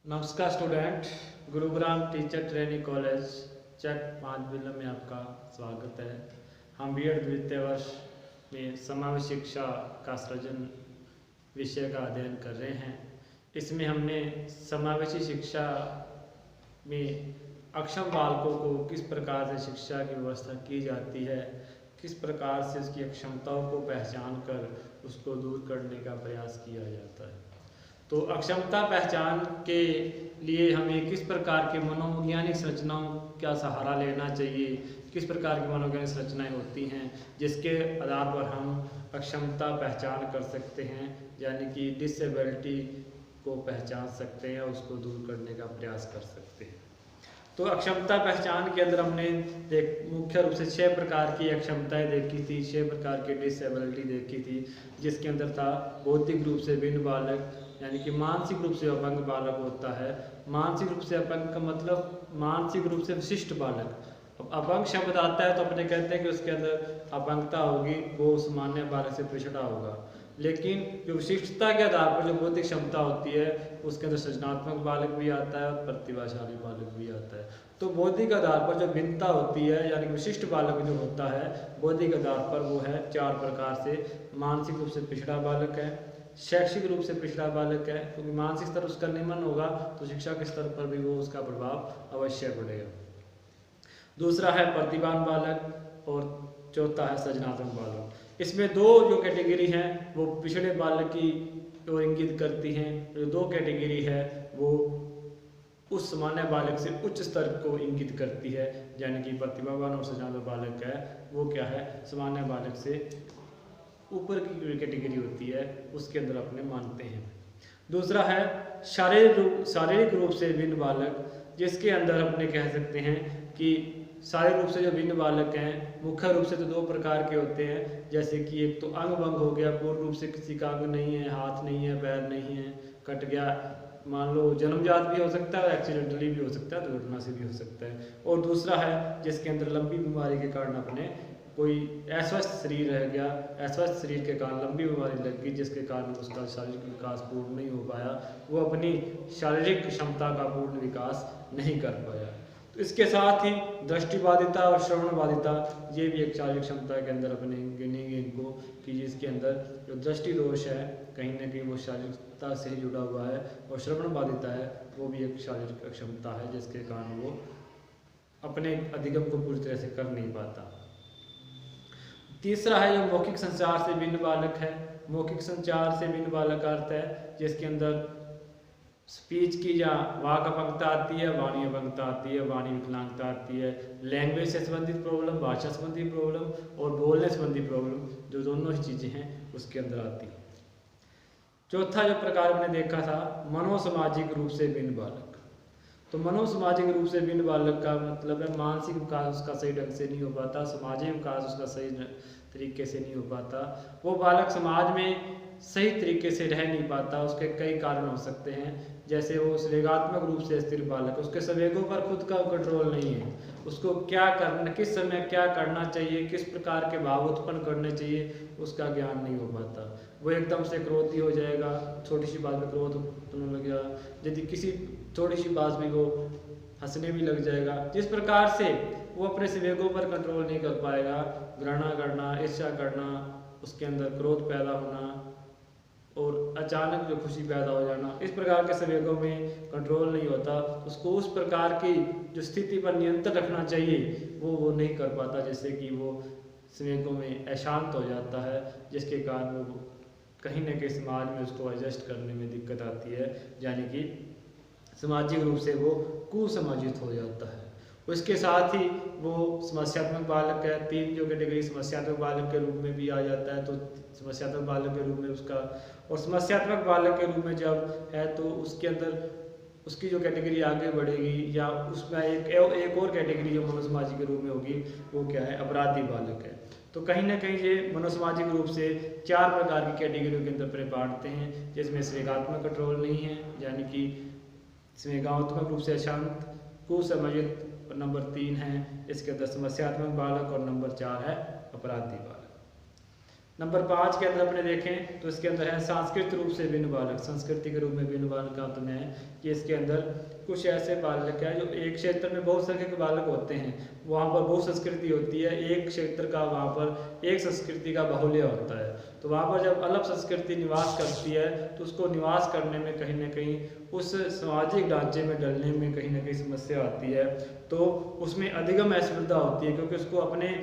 नमस्कार student, Gurugram teacher training college Chak 5 Billa में आपका स्वागत है। हम बीएड द्वितीय वर्ष में समावेशी शिक्षा का सृजन विषय का अध्ययन कर रहे हैं। इसमें हमने समावेशी शिक्षा में अक्षम बालकों को किस प्रकार से शिक्षा की व्यवस्था की जाती है, किस प्रकार से उसकी अक्षमताओं को पहचान कर उसको दूर करने का प्रयास किया जाता है। तो अक्षमता पहचान के लिए हमें किस प्रकार के मनोवैज्ञानिक संरचनाओं का सहारा लेना चाहिए, किस प्रकार की मनोवैज्ञानिक संरचनाएं होती हैं जिसके आधार पर हम अक्षमता पहचान कर सकते हैं, यानी कि डिसेबिलिटी को पहचान सकते हैं, उसको दूर करने का प्रयास कर सकते हैं। तो अक्षमता पहचान के अंदर हमने मुख्य रूप से 6 प्रकार की अक्षमताएं देखी थी, 6 प्रकार की डिसेबिलिटी देखी थी, जिसके अंदर था बौद्धिक रूप से भिन्न बालक, यानी कि मानसिक रूप से अपंग बालक होता है। मानसिक रूप से अपंग का मतलब मानसिक रूप से विशिष्ट बालक। अब अपंग शब्द आता है तो अपने कहते हैं कि उसके अंदर अपंगता होगी, वो सामान्य बालक से पिछड़ा होगा, लेकिन जो विशिष्टता के आधार पर जो बौद्धिक क्षमता होती है उसके अंदर सृजनात्मक बालक भी आता है और प्रतिभाशाली बालक भी आता है। तो बौद्धिक आधार पर जो भिन्नता होती है, यानी विशिष्ट बालक जो होता है बौद्धिक आधार पर, वो है 4 प्रकार से। मानसिक रूप से पिछड़ा बालक है, शैक्षिक रूप से पिछड़ा बालक है, क्योंकि मानसिक स्तर उसका निम्न होगा तो शिक्षा के स्तर पर भी वो उसका प्रभाव अवश्य पड़ेगा। दूसरा है प्रतिभावान बालक और चौथा है सृजनात्मक बालक। इसमें 2 जो कैटेगरी हैं वो पिछड़े बालक की ओर इंगित करती हैं। जो 2 कैटेगरी है वो उस सामान्य बालक से उच्च स्तर को इंगित करती है, यानी कि प्रतिभावान और सृजनात्मक बालक है वो क्या है, सामान्य बालक से ऊपर की कैटेगरी होती है, उसके अंदर अपने मानते हैं। दूसरा है शारीरिक रूप से भिन्न बालक, जिसके अंदर अपने कह सकते हैं कि शारीरिक रूप से जो भिन्न बालक हैं मुख्य रूप से तो 2 प्रकार के होते हैं, जैसे कि एक तो अंग भंग हो गया, पूर्ण रूप से किसी का अंग नहीं है, हाथ नहीं है, पैर नहीं है, कट गया, मान लो जन्मजात भी हो सकता है, एक्सीडेंटली भी हो सकता है, दुर्घटना से भी हो सकता है। और दूसरा है जिसके अंदर लंबी बीमारी के कारण अपने कोई अस्वस्थ शरीर रह गया, अस्वस्थ शरीर के कारण लंबी बीमारी लग गई, जिसके कारण उसका शारीरिक विकास पूर्ण नहीं हो पाया, वो अपनी शारीरिक क्षमता का पूर्ण विकास नहीं कर पाया। तो इसके साथ ही दृष्टिबाधिता और श्रवण बाधिता, ये भी एक शारीरिक क्षमता के अंदर अपने गिनेंगे इनको, कि जिसके अंदर जो दृष्टि दोष है कहीं ना कहीं वो शारीरिकता से जुड़ा हुआ है, और श्रवण बाधिता है वो भी एक शारीरिक क्षमता है जिसके कारण वो अपने अधिगम को पूरी तरह से कर नहीं पाता। तीसरा है जो मौखिक संचार से भिन्न बालक है। मौखिक संचार से भिन्न बालक का अर्थ है जिसके अंदर स्पीच की या वाक अपंगता आती है, वाणी अपंगता आती है, वाणी विकलांगता आती है, लैंग्वेज से संबंधित प्रॉब्लम, भाषा संबंधी प्रॉब्लम और बोलने संबंधी प्रॉब्लम, जो दोनों ही चीज़ें हैं उसके अंदर आती है। चौथा जो प्रकार मैंने देखा था मनोसामाजिक रूप से भिन्न बालक। तो मनोसामाजिक रूप से भिन्न बालक का मतलब है मानसिक विकास उसका सही ढंग से नहीं हो पाता, सामाजिक विकास उसका सही तरीके से नहीं हो पाता, वो बालक समाज में सही तरीके से रह नहीं पाता। उसके कई कारण हो सकते हैं, जैसे वो संवेगात्मक रूप से स्थिर बालक, उसके संवेगों पर खुद का कंट्रोल नहीं है, उसको क्या करना, किस समय क्या करना चाहिए, किस प्रकार के भाव उत्पन्न करने चाहिए, उसका ज्ञान नहीं हो पाता। वो एकदम से क्रोधी हो जाएगा, छोटी सी बात में क्रोध उत्पन्न लग जाएगा, यदि किसी थोड़ी सी बात भी वो हंसने भी लग जाएगा। जिस प्रकार से वो अपने संवेगों पर कंट्रोल नहीं कर पाएगा, घृणा करना, ईर्ष्या करना, उसके अंदर क्रोध पैदा होना और अचानक जो खुशी पैदा हो जाना, इस प्रकार के संवेगों में कंट्रोल नहीं होता। उसको उस प्रकार की जो स्थिति पर नियंत्रण रखना चाहिए वो नहीं कर पाता, जैसे कि वो संवेगों में अशांत हो जाता है, जिसके कारण वो कहीं ना कहीं समाज में उसको एडजस्ट करने में दिक्कत आती है, यानी कि सामाजिक रूप से वो कुसमाजित हो जाता है। उसके साथ ही वो समस्यात्मक बालक है। 3 जो कैटेगरी समस्यात्मक बालक के रूप में भी आ जाता है, तो समस्यात्मक बालक के रूप में उसका, और समस्यात्मक बालक के रूप में जब है तो उसके अंदर उसकी जो कैटेगरी आगे बढ़ेगी, या उसमें एक और कैटेगरी जो मनोसामाजिक के रूप में होगी वो क्या है, अपराधी बालक है। तो कहीं ना कहीं ये मनोसामाजिक रूप से 4 प्रकार की कैटेगरियों के अंदर बांटते हैं, जिसमें संवेगात्मक कंट्रोल नहीं है, यानी कि संवेगात्मक रूप से अशांत, कुसमाजित नंबर 3 है, इसके अंदर समस्यात्मक बालक, और नंबर 4 है अपराधी बालक। नंबर 5 के अंदर अपने देखें तो इसके अंदर है सांस्कृतिक रूप से भिन्न बालक। संस्कृति के रूप में भिन्न बालक का अर्थ में है कि इसके अंदर कुछ ऐसे बालक हैं जो एक क्षेत्र में बहुसंख्यक बालक होते हैं, वहाँ पर बहु संस्कृति होती है, एक क्षेत्र का वहाँ पर एक संस्कृति का बाहुल्य होता है। तो वहाँ पर जब अलग संस्कृति निवास करती है तो उसको निवास करने में कहीं ना कहीं उस सामाजिक ढांचे में डलने में कहीं ना कहीं समस्या आती है। तो उसमें अधिगम असुविधा होती है, क्योंकि उसको अपने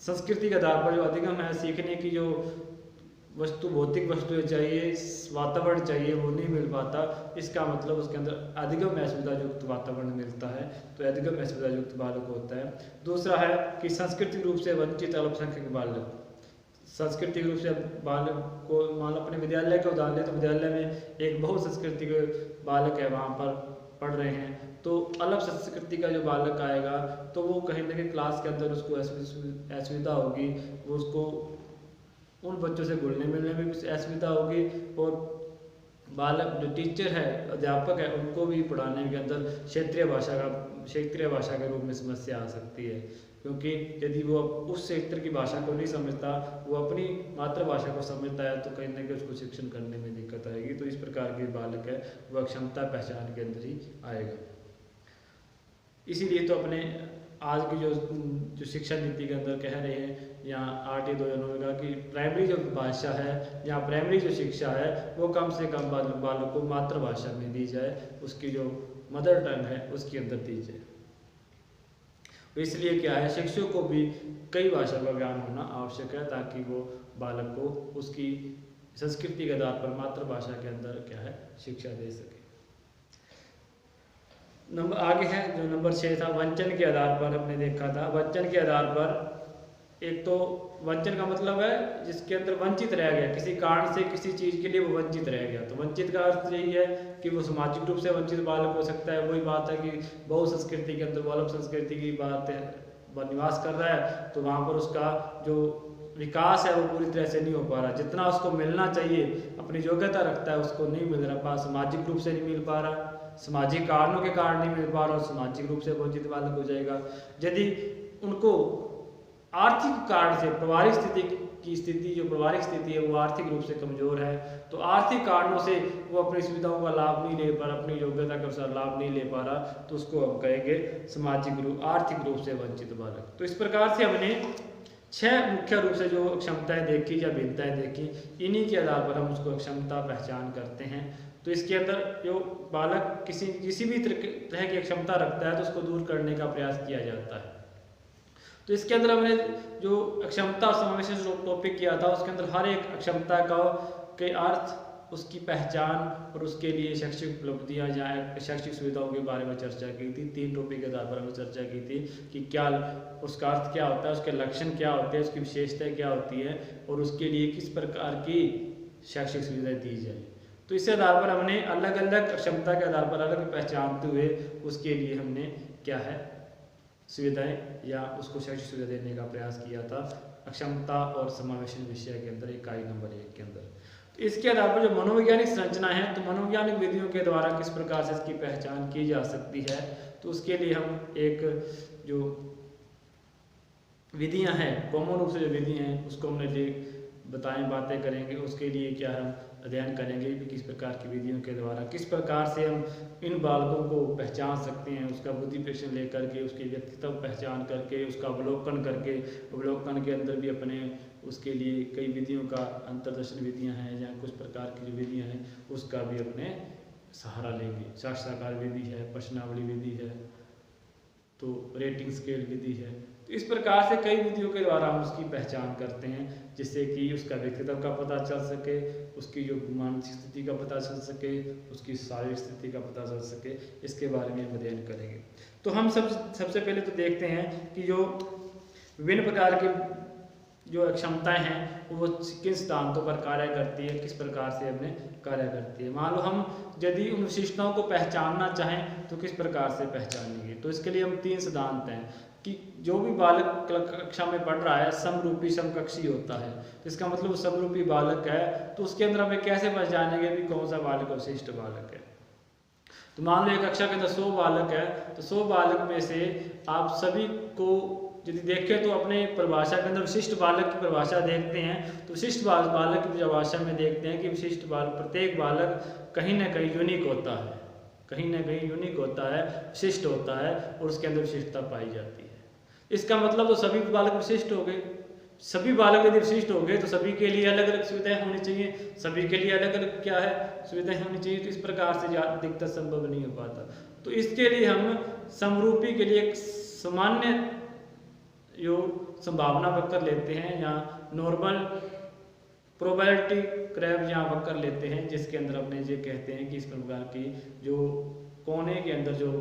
संस्कृति के आधार पर जो अधिगम है, सीखने की जो वस्तु, भौतिक वस्तुएं चाहिए, वातावरण चाहिए, वो नहीं मिल पाता। इसका मतलब उसके अंदर अधिगम असुविधा युक्त वातावरण मिलता है, तो अधिगम असुविधा युक्त बालक होता है। दूसरा है कि सांस्कृतिक रूप से वंचित अल्पसंख्यक बालक। सांस्कृतिक रूप से बालक को मान लो अपने विद्यालय का उदाहरण लें तो विद्यालय में एक बहु सांस्कृतिक बालक है, वहाँ पर पढ़ रहे हैं, तो अलग संस्कृति का जो बालक आएगा तो वो कहीं ना कहीं क्लास के अंदर उसको असुविधा होगी, वो उसको उन बच्चों से घुलने मिलने में भी असुविधा होगी, और बालक जो टीचर है, अध्यापक है, उनको भी पढ़ाने के अंदर क्षेत्रीय भाषा के रूप में समस्या आ सकती है। क्योंकि यदि वो उस क्षेत्र की भाषा को नहीं समझता, वो अपनी मातृभाषा को समझता है, तो कहीं ना कहीं उसको शिक्षण करने में दिक्कत आएगी। तो इस प्रकार के बालक है वह अक्षमता पहचान के अंदर ही आएगा। इसीलिए तो अपने आज की जो शिक्षा नीति के अंदर कह रहे हैं, यहाँ 8 2009 का कि प्राइमरी जो भाषा है या प्राइमरी जो शिक्षा है वो कम से कम बालक को मातृभाषा में दी जाए, उसकी जो मदर टंग है उसके अंदर दी जाए। इसलिए क्या है, शिक्षक को भी कई भाषा का ज्ञान होना आवश्यक है, ताकि वो बालक को उसकी संस्कृति के आधार पर मातृभाषा के अंदर क्या है शिक्षा दे सके। नंबर आगे है जो नंबर 6 था, वंचन के आधार पर हमने देखा था। वंचन के आधार पर एक तो वंचन का मतलब है जिसके अंदर वंचित रह गया, किसी कारण से किसी चीज़ के लिए वो वंचित रह गया। तो वंचित का अर्थ यही है कि वो सामाजिक रूप से वंचित बालक हो सकता है। वही बात है कि बहु संस्कृति के अंदर, अलग संस्कृति की बात है, निवास कर रहा है, तो वहाँ पर उसका जो विकास है वो पूरी तरह से नहीं हो पा रहा। जितना उसको मिलना चाहिए, अपनी योग्यता रखता है, उसको नहीं मिल रहा, सामाजिक रूप से नहीं मिल पा रहा, सामाजिक कारणों के कारण नहीं मिल पा रहा, और सामाजिक रूप से वंचित बालक हो जाएगा। यदि उनको आर्थिक कारण से पारिवारिक स्थिति है वो आर्थिक रूप से कमजोर है, तो आर्थिक कारणों से वो अपनी सुविधाओं का लाभ नहीं ले पा रहा, अपनी योग्यता के अनुसार लाभ नहीं ले पा रहा, तो उसको हम कहेंगे आर्थिक रूप से वंचित बालक। तो इस प्रकार से हमने 6 मुख्य रूप से जो क्षमताएं देखी या भिन्नताएं देखी, इन्हीं के आधार पर हम उसको क्षमता पहचान करते हैं। तो इसके अंदर जो बालक किसी भी तरह की क्षमता रखता है तो उसको दूर करने का प्रयास किया जाता है। तो इसके अंदर हमने जो अक्षमता और समावेश जो टॉपिक किया था, उसके अंदर हर एक अक्षमता के अर्थ, उसकी पहचान और उसके लिए शैक्षिक उपलब्धियां या शैक्षिक सुविधाओं के बारे में चर्चा की थी। 3 टॉपिक के आधार पर हमने चर्चा की थी कि क्या उसका अर्थ क्या होता है, उसके लक्षण क्या होते हैं, उसकी विशेषताएं क्या होती है, और उसके लिए किस प्रकार की शैक्षिक सुविधाएं दी जाए। तो इसके आधार पर हमने अलग अलग क्षमता के आधार पर अलग पहचानते हुए उसके लिए हमने क्या है सुविधाएं या उसको शैक्षिक सुविधा देने का प्रयास किया था अक्षमता और समावेशन विषय के अंदर, इकाई नंबर 1 के अंदर। तो इसके आधार पर जो मनोवैज्ञानिक संरचना है, तो मनोवैज्ञानिक विधियों के द्वारा किस प्रकार से इसकी पहचान की जा सकती है, तो उसके लिए हम एक जो विधियां हैं, कॉमन रूप से जो विधि हैं उसको हमने बातें करेंगे। उसके लिए क्या हम अध्ययन करेंगे कि किस प्रकार की विधियों के द्वारा किस प्रकार से हम इन बालकों को पहचान सकते हैं, उसका बुद्धि परीक्षण लेकर के, उसके व्यक्तित्व पहचान करके, उसका अवलोकन करके, अवलोकन के अंदर भी अपने उसके लिए कई विधियों का अंतर्दर्शन विधियां हैं या कुछ प्रकार की जो विधियां हैं उसका भी अपने सहारा लेंगे। साक्षात्कार विधि है, प्रश्नावली विधि है, तो रेटिंग स्केल विधि है। तो इस प्रकार से कई विधियों के द्वारा हम उसकी पहचान करते हैं, जिससे कि उसका व्यक्तित्व का पता चल सके, उसकी जो मानसिक स्थिति का पता चल सके, उसकी शारीरिक स्थिति का पता चल सके। इसके बारे में हम अध्ययन करेंगे। तो हम सबसे पहले तो देखते हैं कि जो विभिन्न प्रकार की जो क्षमताएं हैं वो किन सिद्धांतों पर कार्य करती है, किस प्रकार से हमें कार्य करती है। मान लो हम यदि उन विशिष्टताओं को पहचानना चाहें तो किस प्रकार से पहचानेंगे। तो इसके लिए हम 3 सिद्धांत हैं कि जो भी बालक कक्षा में पढ़ रहा है समरूपी समकक्षी होता है। तो इसका मतलब समरूपी बालक है, तो उसके अंदर हमें कैसे पहचानेंगे भी कौन सा बालक विशिष्ट बालक है। तो मान लो एक कक्षा के अंदर 100 बालक है, तो 100 बालक में से आप सभी को यदि देखें तो अपने परिभाषा के अंदर विशिष्ट बालक की परिभाषा देखते हैं तो विशिष्ट बालक की परिभाषा में देखते हैं कि विशिष्ट बालक, प्रत्येक बालक कहीं ना कहीं यूनिक होता है, कहीं ना कहीं यूनिक होता है, विशिष्ट होता है और उसके अंदर विशिष्टता पाई जाती है। इसका मतलब तो सभी बालक विशिष्ट हो गए। सभी बालक यदि विशिष्ट हो गए तो सभी के लिए अलग अलग सुविधाएं होनी चाहिए, सभी के लिए अलग अलग क्या है सुविधाएं होनी चाहिए। तो इस प्रकार से अधिकतर संभव नहीं हो पाता। तो इसके लिए हम समरूपी के लिए एक सामान्य जो संभावना वक्र लेते हैं या नॉर्मल प्रोबेबिलिटी कर्व या वक्र लेते हैं, जिसके अंदर अपने ये कहते हैं कि इस प्रकार की जो कोने के अंदर जो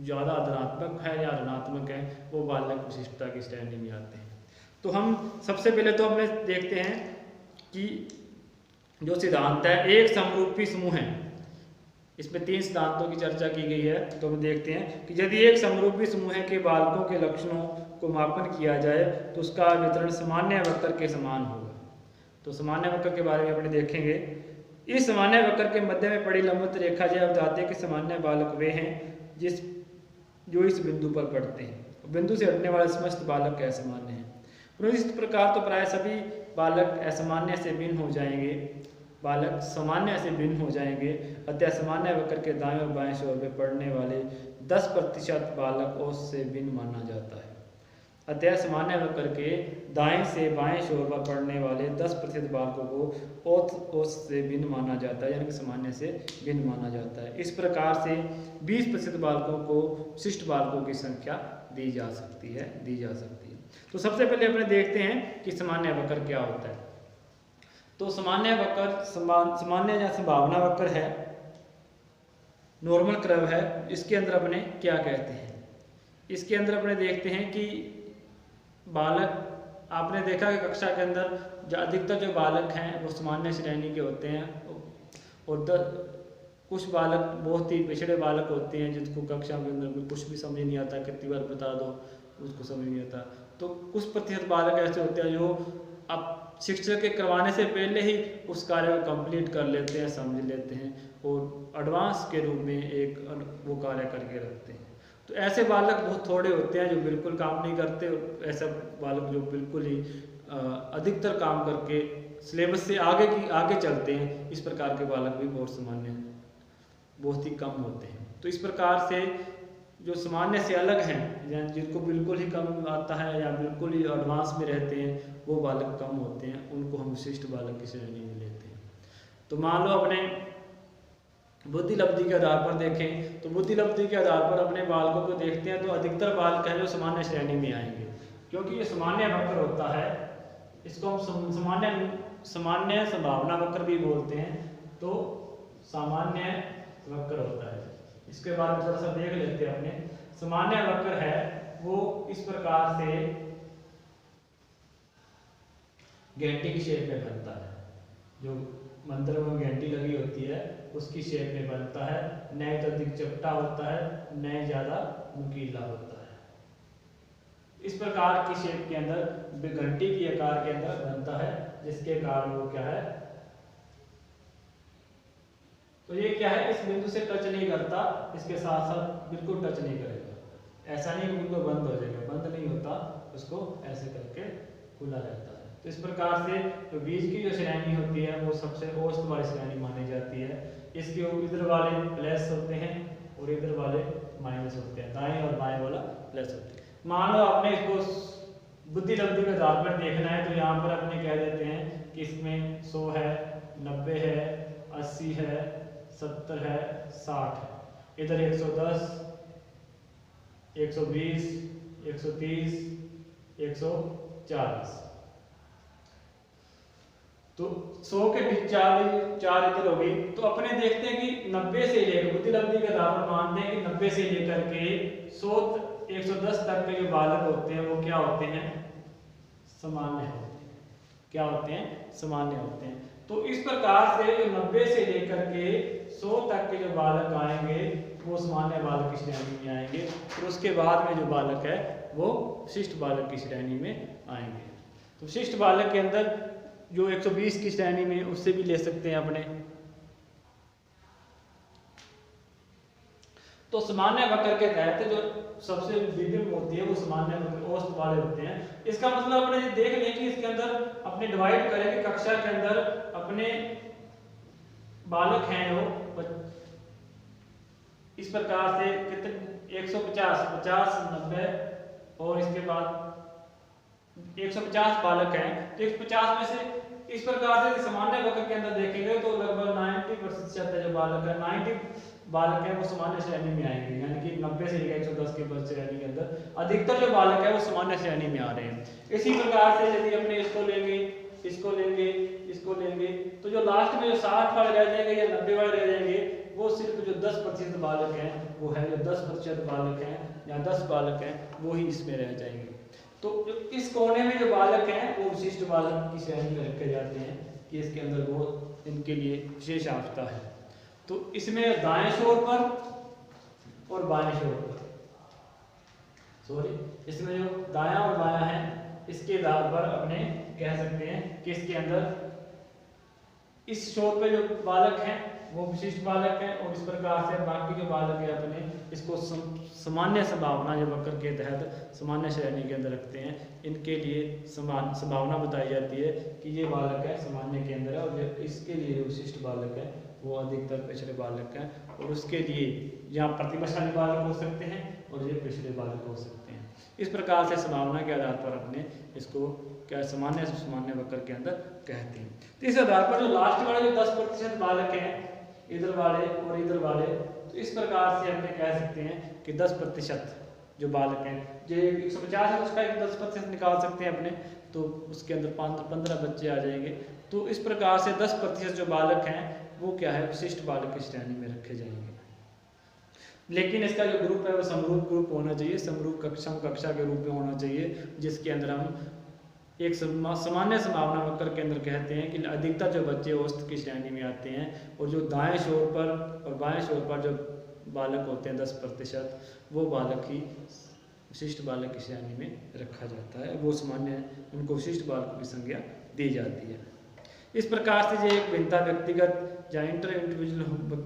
ज़्यादा धनात्मक है या ऋणात्मक है वो बालक विशिष्टता की श्रेणी में आते हैं। तो हम सबसे पहले तो अपने देखते हैं कि जो सिद्धांत है एक समरूपी समूह है, इसमें 3 सिद्धांतों की चर्चा की गई है। तो हम देखते हैं कि यदि एक समरूपी समूह के बालकों के लक्षणों को मापन किया जाए तो उसका वितरण सामान्य वक्र के समान होगा। तो सामान्य वक्र के बारे में अपने देखेंगे। इस सामान्य वक्र के मध्य में पड़ी लंबवत रेखा यह बताते हैं कि सामान्य बालक वे हैं जो इस बिंदु पर पड़ते हैं। बिंदु से हटने वाले समस्त बालक असामान्य हैं। इस प्रकार तो प्राय सभी बालक असामान्य से भिन्न हो जाएंगे, बालक सामान्य से भिन्न हो जाएंगे। अतः सामान्य वक्र के दाएं और बाएं छोर पर पड़ने वाले 10% बालक औसत से भिन्न माना जाता है। अतः सामान्य वक्र के दाएं से बाएं छोर पर पड़ने वाले 10% बालकों को औसत से भिन्न माना जाता है, यानी कि सामान्य से भिन्न माना जाता है। इस प्रकार से 20% बालकों को विशिष्ट बालकों की संख्या दी जा सकती है। तो सबसे पहले अपने देखते हैं कि सामान्य वक्र क्या होता है। तो सामान्य वक्र सामान्य या संभावना वक्र है, नॉर्मल कर्व है। इसके अंदर अपने क्या कहते हैं, इसके अंदर अपने देखते हैं कि बालक, आपने देखा कि कक्षा के अंदर अधिकतर जो बालक हैं वो सामान्य श्रेणी के होते हैं और कुछ बालक बहुत ही पिछड़े बालक होते हैं जिसको कक्षा के अंदर कुछ भी समझ नहीं आता, कितनी बार बता दो उसको समझ नहीं आता। तो कुछ प्रतिशत बालक ऐसे होते हैं जो अब शिक्षक के करवाने से पहले ही उस कार्य को कंप्लीट कर लेते हैं, समझ लेते हैं और एडवांस के रूप में एक वो कार्य करके रखते हैं। तो ऐसे बालक बहुत थोड़े होते हैं जो बिल्कुल काम नहीं करते, ऐसा बालक जो बिल्कुल ही अधिकतर काम करके सिलेबस से आगे चलते हैं। इस प्रकार के बालक भी बहुत सामान्य, बहुत ही कम होते हैं। तो इस प्रकार से जो सामान्य से अलग हैं, जिनको बिल्कुल ही कम आता है या बिल्कुल ही एडवांस में रहते हैं, वो बालक कम होते हैं, उनको हम विशिष्ट बालक की श्रेणी में लेते हैं। तो मान लो अपने बुद्धि लब्धि के आधार पर देखें तो बुद्धि लब्धि के आधार पर अपने बालकों को देखते हैं तो अधिकतर बालक हैं जो सामान्य श्रेणी में आएंगे, क्योंकि ये सामान्य वक्र होता है। इसको हम सामान्य संभावना वक्र भी बोलते हैं। तो सामान्य वक्र होता है। इसके बाद थोड़ा सा देख लेते हैं। अपने सामान्य वक्र है वो इस प्रकार से घंटी की शेप में बनता है, जो मंत्र में घंटी लगी होती है उसकी शेप में बनता है। न तो अधिक चपटा होता है, न ज्यादा नुकीला होता है। इस प्रकार की शेप के अंदर घंटी की आकार के अंदर बनता है, जिसके कारण वो क्या है, तो ये क्या है, इस बिंदु से टच नहीं करता, इसके साथ साथ बिल्कुल टच नहीं करेगा। ऐसा नहीं कि बिल्कुल बंद हो जाएगा, बंद नहीं होता, उसको ऐसे करके खुला रहता है। तो इस प्रकार से जो बीच की जो श्रेणी होती है वो सबसे औसत वाली श्रेणी मानी जाती है। इसके इधर वाले प्लस होते हैं और इधर वाले माइनस होते हैं, दाएं और बाएं वाला प्लस होते हैं। मान लो आपने इसको बुद्धि लब्धि के आधार पर देखना है तो यहाँ पर अपने कह देते हैं कि इसमें 100 है, 90 है, 80 है, 70 है, 60 है। इधर 110, 120, 130, 140। तो 100 के बीच 4 इधर हो गई। तो अपने देखते हैं कि 90 से लेकर बुद्धि लब्धि के आधार पर मानते हैं कि 90 से लेकर के 110 तक के जो बालक होते हैं वो क्या होते हैं, सामान्य होते हैं। क्या होते हैं, सामान्य होते हैं। तो इस प्रकार से जो 90 से लेकर के 100 तक के जो बालक आएंगे वो सामान्य बालक की श्रेणी में आएंगे, और उसके बाद में जो बालक है वो विशिष्ट बालक की श्रेणी में आएंगे। तो विशिष्ट बालक के अंदर जो 120 की श्रेणी में उससे भी ले सकते हैं अपने। तो सामान्य वक्र के तहत जो सबसे विभिन्न होती है वो सामान्य वक्र औसत वाले होते हैं। इसका मतलब अपने ये देख लें कि इसके अंदर अपने डिवाइड करेंगे कक्षा के अंदर अपने बालक हैं वो इस प्रकार से कितने 150 50 90 और इसके बाद 150 बालक हैं। तो 150 में से इस प्रकार से सामान्य वक्र के अंदर देखेंगे तो लगभग 90% जो बालक है 90 बालक है वो सामान्य श्रेणी में आएंगे, यानी कि 90 से लेकर 110 के श्रेणी के अंदर अधिकतर जो बालक है वो सामान्य श्रेणी में आ रहे हैं। इसी प्रकार से यदि अपने इसको लेंगे इसको लेंगे इसको लेंगे तो जो लास्ट में जो 60 वाले रह जाएंगे या 90 वाले रह जाएंगे वो सिर्फ जो 10% बालक हैं वो है जो 10% बालक हैं या 10 बालक हैं वो ही इसमें रह जाएंगे। तो इस कोने में जो बालक हैं वो विशिष्ट बालक की श्रेणी में रखे जाते हैं कि इसके अंदर वो इनके लिए विशेष आवश्यकता है। तो इसमें दाएं छोर पर और बाएं छोर पर इसमें जो दायां और बायां है इसके आधार पर अपने कह सकते हैं कि इसके अंदर इस छोर पे जो बालक हैं वो विशिष्ट बालक हैं और इस प्रकार से बाकी जो बालक है अपने इसको सामान्य संभावना जो वक्र के तहत सामान्य श्रेणी के अंदर रखते हैं। इनके लिए समान संभावना बताई जाती है कि ये बालक है सामान्य के अंदर है और इसके लिए जो विशिष्ट बालक है वो अधिकतर पिछड़े बालक हैं और उसके लिए यहाँ प्रतिभाशाली बालक हो सकते हैं और ये पिछड़े बालक हो सकते हैं। इस प्रकार से संभावना के आधार पर अपने इसको क्या सामान्य वक्र के अंदर कहते हैं। तो इस आधार पर जो लास्ट वाले जो 10% बालक हैं इधर वाले और इधर वाले, तो इस प्रकार से हमने कह सकते हैं कि 10% जो बालक हैं जो 150 है उसका 10% निकाल सकते हैं अपने, तो उसके अंदर 15 बच्चे आ जाएंगे। तो इस प्रकार से 10% जो बालक हैं वो क्या है विशिष्ट बालक की श्रेणी में रखे जाएंगे। लेकिन इसका जो ग्रुप है वो समरूप ग्रुप होना चाहिए, समरूप कक्षा के रूप में होना चाहिए, जिसके अंदर हम एक सामान्य संभावना वक्र के अंदर कहते हैं कि अधिकतर जो बच्चे औसत की श्रेणी में आते हैं और जो दाएं छोर पर और बाएं छोर पर जो बालक होते हैं 10% वो बालक ही विशिष्ट बालक की श्रेणी में रखा जाता है, वो सामान्य उनको विशिष्ट बालकों की संज्ञा दी जाती है। इस प्रकार से जो एक भिन्नता व्यक्तिगत या इंटर इंडिविजुअल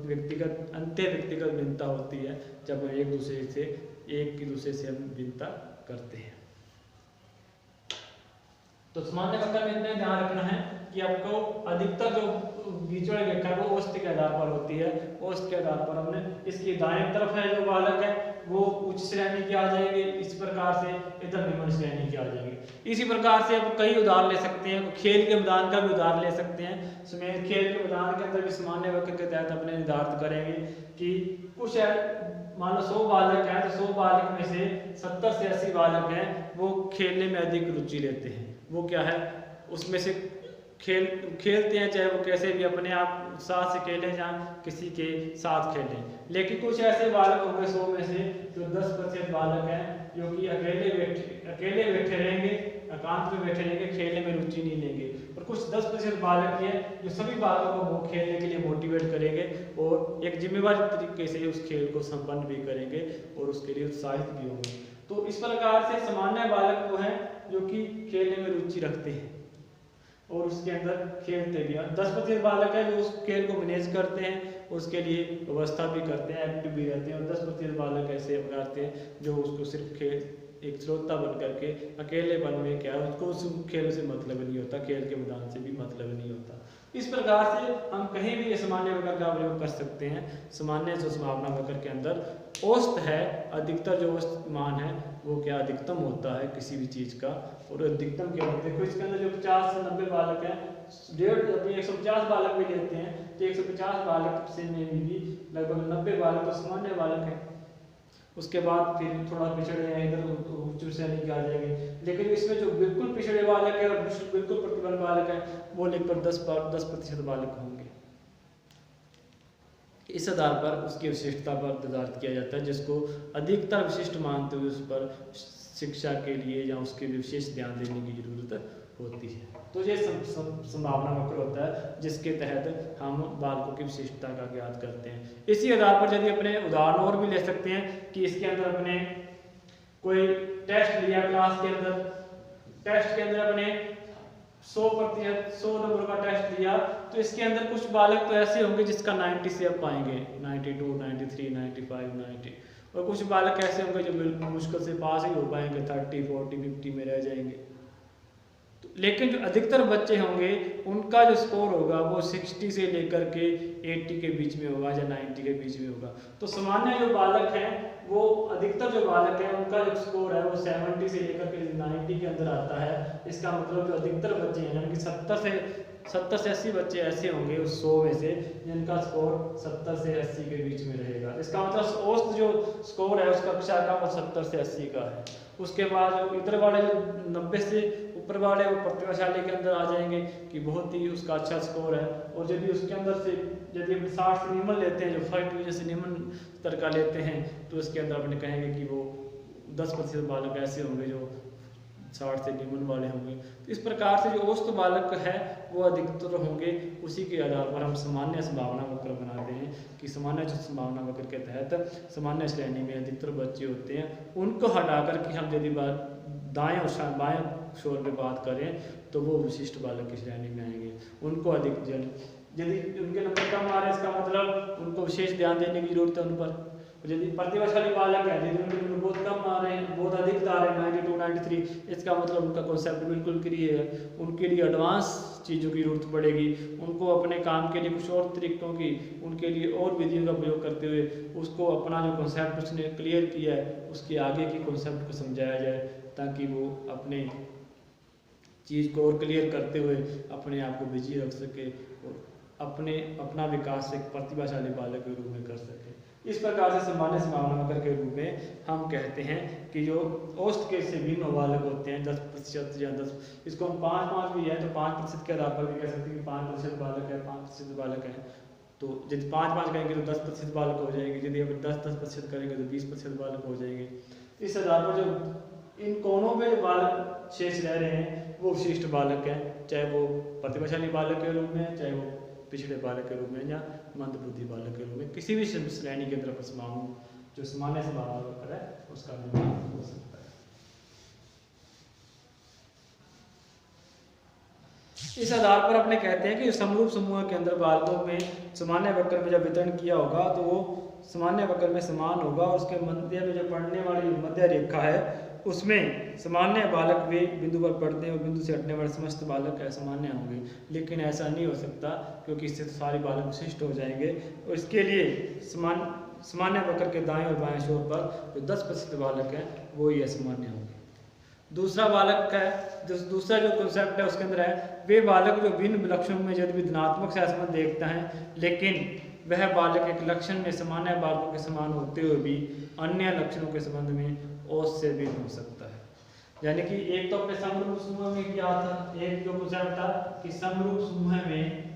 व्यक्तिगत अंत्य व्यक्तिगत भिन्नता होती है जब हम एक दूसरे से हम भिन्नता करते हैं। तो सामान्य वक्र में इतना ध्यान रखना है कि आपको अधिकतर जो बीच वाली रेखा वो औसत के आधार पर होती है। औसत के आधार पर हमने इसकी दाएं तरफ है जो बालक है वो उच्च श्रेणी के आ जाएंगे, इस प्रकार से इधर निम्न श्रेणी के आ जाएंगे। इसी प्रकार से आप कई उदाहरण ले सकते हैं, खेल के मैदान का भी उदाहरण ले सकते हैं। खेल के मैदान के अंदर भी सामान्य वक्र के तहत अपने निर्धारित करेंगे कि कुछ मान लो 100 बालक हैं तो 100 बालक में से 70 से 80 बालक हैं वो खेलने में अधिक रुचि लेते हैं। वो क्या है उसमें से खेलते हैं, चाहे वो कैसे भी अपने आप उत्साह से खेलें या किसी के साथ खेलें। लेकिन कुछ ऐसे बालक होंगे 100 में से जो 10% बालक हैं जो कि अकेले बैठे रहेंगे, एकांत में बैठे रहेंगे, खेलने में रुचि नहीं लेंगे। और कुछ 10% बालक हैं जो सभी बालकों को खेलने के लिए मोटिवेट करेंगे और एक जिम्मेवारी तरीके से उस खेल को संपन्न भी करेंगे और उसके लिए उत्साहित भी होंगे। तो इस प्रकार से सामान्य बालक वो हैं जो कि खेलने में रुचि रखते हैं और उसके अंदर खेलते भी हैं। 10% बालक है जो उस खेल को मैनेज करते हैं, उसके लिए व्यवस्था भी करते हैं, एक्टिव भी रहते हैं। और 10% बालक ऐसे अपनाते हैं जो उसको सिर्फ खेल एक श्रोता बन करके अकेलेपन में क्या उसको उस खेल से मतलब नहीं होता, खेल के मैदान से भी मतलब नहीं होता। इस प्रकार से हम कहीं भी सामान्य वक्र का प्रयोग कर सकते हैं। सामान्य जो संभावना वक्र के अंदर औसत है, अधिकतर जो औसत मान है वो क्या अधिकतम होता है किसी भी चीज़ का, और अधिकतम क्या होता है। देखो इसके अंदर जो 50 से 90 बालक हैं, 150 बालक भी लेते हैं तो 150 बालक से में भी लगभग 90 बालक तो सामान्य बालक हैं। उसके बाद फिर थोड़ा पिछड़े हैं इधर उच्च श्रेणी के आ जाएंगे। लेकिन इसमें जो बिल्कुल पिछड़े बालक है और बिल्कुल प्रतिबल बालक है वो लगभग 10% बालक होंगे। इस आधार पर उसकी विशिष्टता पर निर्धारित किया जाता है, जिसको अधिकतर विशिष्ट मानते हुए उस पर शिक्षा के लिए या उसके लिए विशेष ध्यान देने की जरूरत होती है। तो ये संभावना वक्र होता है जिसके तहत हम बालकों की विशिष्टता का ज्ञात करते हैं। इसी आधार पर यदि अपने उदाहरण और भी ले सकते हैं कि इसके अंदर अपने कोई टेस्ट लिया क्लास के अंदर, टेस्ट के अंदर अपने 100%, 100 नंबर का टेस्ट दिया तो इसके अंदर कुछ बालक तो ऐसे होंगे जिसका 90 से अब पाएंगे, 92, 93, 95, 90, और कुछ बालक ऐसे होंगे जो बिल्कुल मुश्किल से पास ही हो पाएंगे, 30, 40, 50 में रह जाएंगे। लेकिन जो अधिकतर बच्चे होंगे उनका जो स्कोर होगा वो 60 से लेकर के 80 के बीच में होगा या 90 के बीच में होगा। तो सामान्य जो बालक हैं वो अधिकतर जो बालक हैं उनका जो स्कोर है वो 70 से लेकर के 90 के अंदर आता है। इसका मतलब जो अधिकतर बच्चे हैं यानी कि 70 से 80 बच्चे ऐसे होंगे उस 100 में से जिनका स्कोर 70 से 80 के बीच में रहेगा। इसका मतलब औसत जो स्कोर है उस कक्षा का वो 70 से 80 का है। उसके बाद जो इधर वाले जो 90 से ऊपर वाले वो प्रतिभाशाली के अंदर आ जाएंगे कि बहुत ही उसका अच्छा स्कोर है। और यदि उसके अंदर से यदि अपने 60 से निम्न लेते हैं, जो फर्स्ट डिवीजन से निम्न स्तर का लेते हैं, तो उसके अंदर अपने कहेंगे कि वो 10% बालक ऐसे होंगे जो 60 से निम्न वाले होंगे। तो इस प्रकार से जो औसत बालक है वो अधिकतर होंगे। उसी के आधार पर हम सामान्य संभावना वक्र बनाते हैं कि सामान्य जो संभावना वक्र के तहत सामान्य श्रेणी में अधिकतर बच्चे होते हैं, उनको हटाकर कि हम यदि दाएं और बाएं शोर पे बात करें तो वो विशिष्ट बालक की श्रेणी में आएंगे। उनको अधिक यदि उनके नंबर कम आ रहे हैं इसका मतलब उनको विशेष ध्यान देने की जरूरत है उन पर। यदि प्रतिभाशाली बालक है यदि उनके नंबर बहुत कम आ रहे हैं, बहुत अधिक आ रहे हैं 92, 93, इसका मतलब उनका कॉन्सेप्ट बिल्कुल क्लियर है। उनके लिए एडवांस चीज़ों की जरूरत पड़ेगी, उनको अपने काम के लिए कुछ और तरीकों की, उनके लिए और विधियों का प्रयोग करते हुए उसको अपना जो कॉन्सेप्ट उसने क्लियर किया है उसके आगे की कॉन्सेप्ट को समझाया जाए, ताकि वो अपने चीज़ को और क्लियर करते हुए अपने आप को बिजी रख सके और अपना विकास एक प्रतिभाशाली बालक के रूप में कर सके। इस प्रकार से सामान्य संभावना वक्र के रूप में हम कहते हैं कि जो औसत के से भिन्न बालक होते हैं 10% या 10, इसको हम 5-5 भी है तो 5% के आधार पर भी कह सकते हैं कि 5% बालक है, 5% बालक है। तो यदि 5-5 करेंगे तो 10% बालक हो जाएंगे, यदि हम 10-10% करेंगे तो 20% बालक हो जाएंगे। इस आधार पर जो इन कोनों में जो बालक शेष रह रहे हैं वो विशिष्ट बालक हैं, चाहे वो प्रतिभाशाली बालक के रूप में, चाहे वो पिछड़े बालक के रूप में या मंदबुद्धि बालक के रूप में, किसी भी श्रेणी के अंदर जो सामान्य संभावना वक्र है उसका निर्माण हो सकता है। इस आधार पर अपने कहते हैं कि समरूप समूह के अंदर बालकों में सामान्य वक्र में जब वितरण किया होगा तो वो सामान्य वक्र में समान होगा और उसके मध्य में जो पढ़ने वाली मध्य रेखा है उसमें सामान्य बालक वे बिंदु पर पढ़ते हैं और बिंदु से हटने वाले समस्त बालक असामान्य होंगे। लेकिन ऐसा नहीं हो सकता क्योंकि इससे तो सारे बालक विशिष्ट हो जाएंगे और इसके लिए सामान्य वक्र के दाएं और बाएं छोर पर जो 10% बालक हैं वो ही असामान्य होंगे। दूसरा बालक है, दूसरा जो कॉन्सेप्ट है उसके अंदर है वे बालक जो भिन्न लक्षणों में यदि धनात्मक सहसंबंध देखता है लेकिन वह बालक एक लक्षण में सामान्य बालकों के समान होते हुए भी अन्य लक्षणों के संबंध में औसत से भिन्न हो सकता है। यानी कि एक तो अपने समरूप समूह में क्या था, एक जो कॉन्सेप्ट था कि समरूप समूह में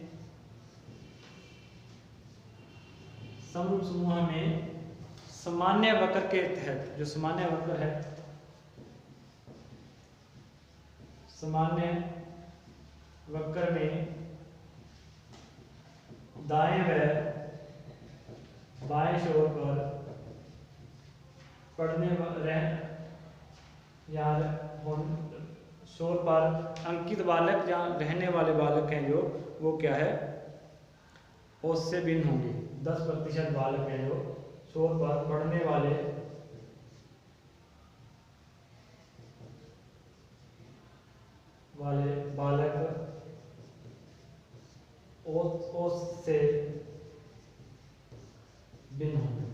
सामान्य वक्र के तहत जो सामान्य वक्र है, सामान्य वक्र में दाएं व बाएं छोर पर पढ़ने या छोर पर अंकित बालक या रहने वाले बालक हैं जो वो क्या है औसत से भिन्न होंगे। 10% बालक हैं जो छोर पर पढ़ने वाले बालक औसत से भिन्न होंगे।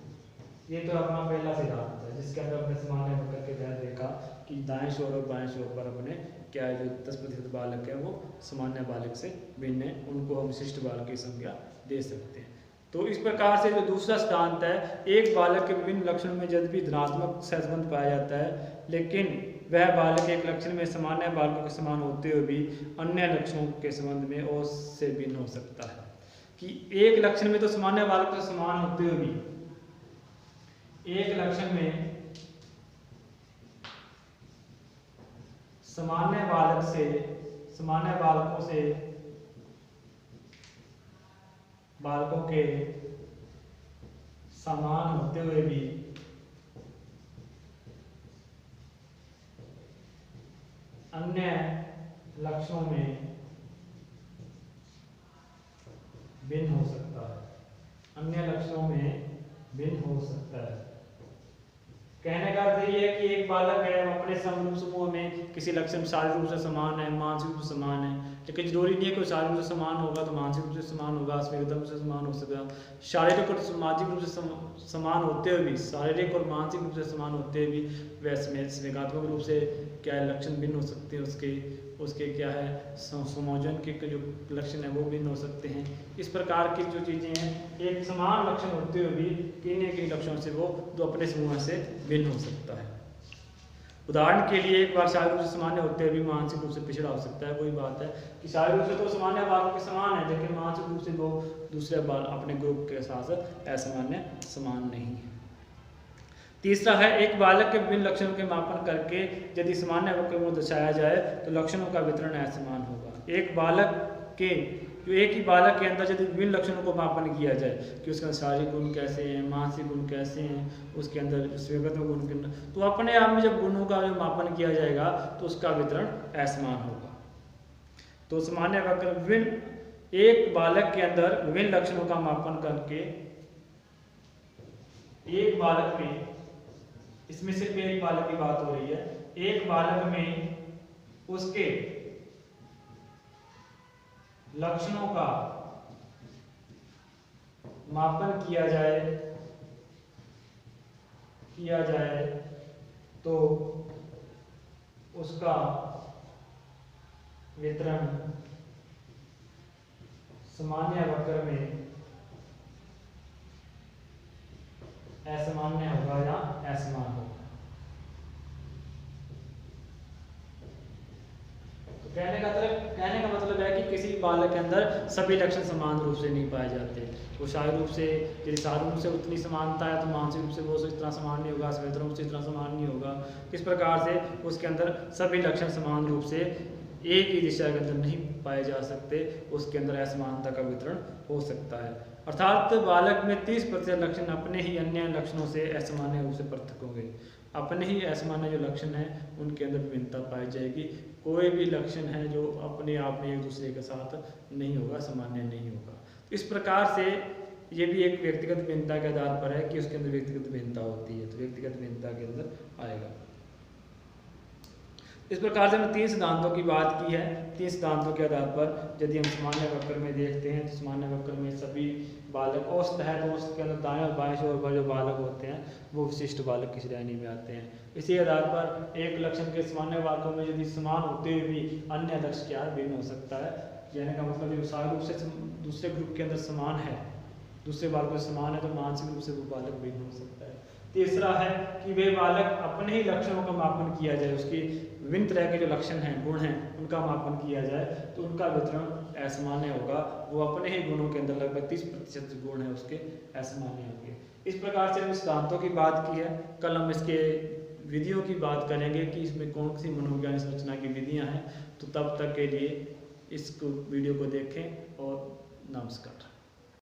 ये तो अपना पहला सिद्धांत है जिसके अंदर अपने सामान्य वक्र के तहत देखा कि दाएं छोर और बाएं छोर पर अपने क्या है जो 10% बालक है वो सामान्य बालक से भिन्न है, उनको हम विशिष्ट बालक की संज्ञा दे सकते हैं। तो इस प्रकार से जो दूसरा सिद्धांत है, एक बालक के विभिन्न लक्षणों में यदि भी धनात्मक सहसंबंध पाया जाता है लेकिन वह बालक एक लक्षण में सामान्य बालकों के समान होते हुए भी अन्य लक्षणों के संबंध में औसत से भिन्न हो सकता है। कि एक लक्षण में तो सामान्य बालक से समान होते हुए भी एक लक्षण में सामान्य बालकों के समान होते हुए भी अन्य लक्षणों में भिन्न हो सकता है, अन्य लक्षणों में भिन्न हो सकता है। कहने का अर्थ ये है कि एक बालक है अपने समरूप समूह में किसी लक्षण शारीरिक रूप से समान है, मानसिक रूप से समान है, लेकिन जरूरी नहीं है कि शारीरिक रूप से समान होगा तो मानसिक रूप से समान होगा, स्मृति रूप से समान हो सकेगा। शारीरिक और सामाजिक रूप से समान होते हुए भी, शारीरिक और मानसिक रूप से समान होते हुए भी वैसे संवेगात्मक रूप से क्या है लक्षण भिन्न हो सकते हैं, उसके क्या है संयोजन के जो लक्षण है वो भिन्न हो सकते हैं। इस प्रकार की जो चीज़ें हैं एक समान लक्षण होते हुए भी किन्हीं लक्षणों से वो दो अपने समूह से भिन्न हो सकता है। उदाहरण के लिए एक बार शारीरिक रूप से सामान्य होते हुए भी मानसिक रूप से पिछड़ा हो सकता है। कोई बात है कि शारीरिक रूप से तो सामान्य बालों के समान है, लेकिन मानसिक रूप से वो दूसरे बाल अपने ग्रुप के साथ असामान्य समान नहीं है। तीसरा है एक बालक के विभिन्न लक्षणों के मापन करके यदि सामान्य वक्र को दर्शाया जाए तो लक्षणों का वितरण असमान होगा। एक ही बालक के अंदर यदि विभिन्न लक्षणों को मापन किया जाए कि उसका शारीरिक गुण कैसे हैं, मानसिक गुण कैसे हैं, उसके अंदर व्यक्तिगत गुण के अंदर, तो अपने आप में जब गुणों का जो मापन किया जाएगा तो उसका वितरण असमान होगा। तो सामान्य वक्र विभिन्न एक बालक के अंदर विभिन्न लक्षणों का मापन करके एक बालक में, इसमें सिर्फ एक बालक की बात हो रही है, एक बालक में उसके लक्षणों का मापन किया जाए तो उसका वितरण सामान्य वक्र में असामान्य होगा या असमान होगा। तो कहने का मतलब है कि किसी बालक के अंदर सभी लक्षण समान रूप से नहीं पाए जाते। वो शारीरिक रूप से यदि शारीरिक रूप से उतनी समानता है तो मानसिक रूप से वो इतना समान नहीं होगा, स्मृति रूप से इतना समान नहीं होगा। इस प्रकार से उसके अंदर सभी लक्षण समान रूप से एक ही दिशा के अंदर नहीं पाए जा सकते, उसके अंदर असमानता का वितरण हो सकता है। अर्थात बालक में 30% लक्षण अपने ही अन्य लक्षणों से असामान्य रूप से पृथक होंगे। अपने ही असामान्य जो लक्षण हैं उनके अंदर विभिन्नता पाई जाएगी। कोई भी लक्षण है जो अपने आप में एक दूसरे के साथ नहीं होगा, सामान्य नहीं होगा। इस प्रकार से ये भी एक व्यक्तिगत भिन्नता के आधार पर है कि उसके अंदर व्यक्तिगत भिन्नता होती है, तो व्यक्तिगत भिन्नता के अंदर आएगा। इस प्रकार से हमने 3 सिद्धांतों की बात की है। 3 सिद्धांतों के आधार पर यदि हम सामान्य वक्र में देखते हैं तो सामान्य वक्र में सभी बालक औसत है तो औसत के अंदर दाएं और बाएं छोर पर जो बालक होते हैं वो विशिष्ट बालक की श्रेणी में आते हैं। इसी आधार पर एक लक्षण के सामान्य बालकों में यदि समान होते हुए भी अन्य लक्ष्य क्या भिन्न हो सकता है। कहने का मतलब ये शारीरिक रूप से दूसरे ग्रुप के अंदर समान है, दूसरे बालकों से समान है तो मानसिक रूप से वो बालक भिन्न हो सकता है। तीसरा है कि वे बालक अपने ही लक्षणों का मापन किया जाए, उसकी विभिन्न तरह के जो लक्षण हैं, गुण हैं, उनका मापन किया जाए तो उनका वितरण असामान्य होगा। वो अपने ही गुणों के अंदर लगभग 30% गुण है उसके असामान्य होंगे। इस प्रकार से हमने सिद्धांतों की बात की है। कल हम इसके विधियों की बात करेंगे कि इसमें कौन सी मनोवैज्ञानिक संरचना की विधियां हैं। तो तब तक के लिए इस वीडियो को देखें और नमस्कार।